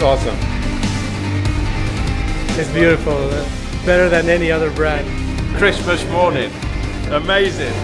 awesome. It's beautiful, better than any other brand. Christmas morning, amazing.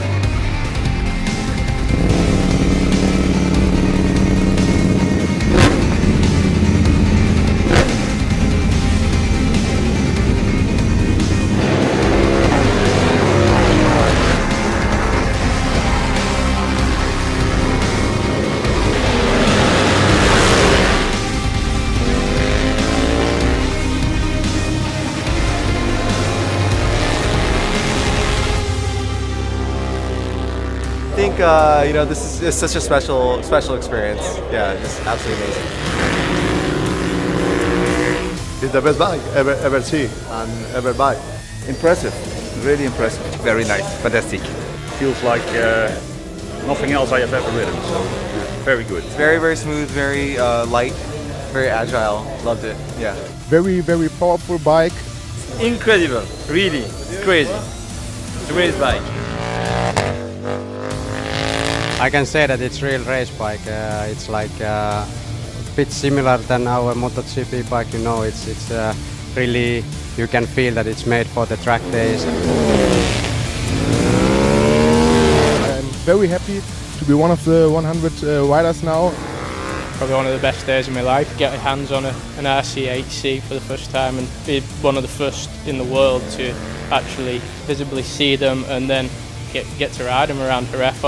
I think this is such a special experience. Yeah, just absolutely amazing. It's the best bike ever seen and ever buy. Impressive, really impressive. Very nice, fantastic. Feels like nothing else I have ever ridden, so very good. It's very smooth, very light, very agile. Loved it. Yeah. Very powerful bike. Incredible, really, it's crazy. It's a great bike. I can say that it's real race bike. It's like a bit similar than our MotoGP bike. You know, it's really, you can feel that it's made for the track days. I'm very happy to be one of the 100 riders now. Probably one of the best days of my life. Get my hands on an RC 8C for the first time and be one of the first in the world to actually visibly see them and then get to ride them around Jerez.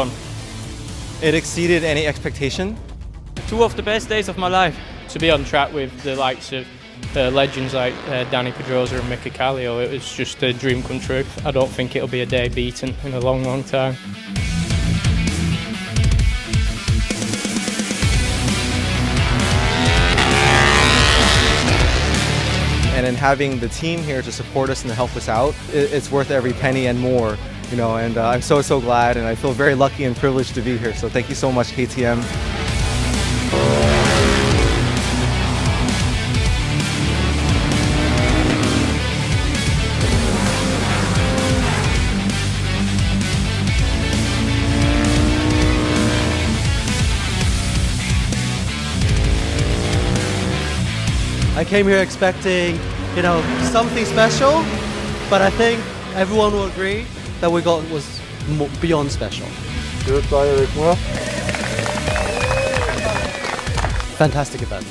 It exceeded any expectation. Two of the best days of my life. To be on track with the likes of legends like Danny Pedrosa and Mickey Kallio, it was just a dream come true. I don't think it'll be a day beaten in a long time. And in having the team here to support us and to help us out, it's worth every penny and more. You know, and I'm so glad, and I feel very lucky and privileged to be here. So thank you so much, KTM. I came here expecting, something special, but I think everyone will agree that we got was beyond special. Tu veux parler avec moi? Fantastic event.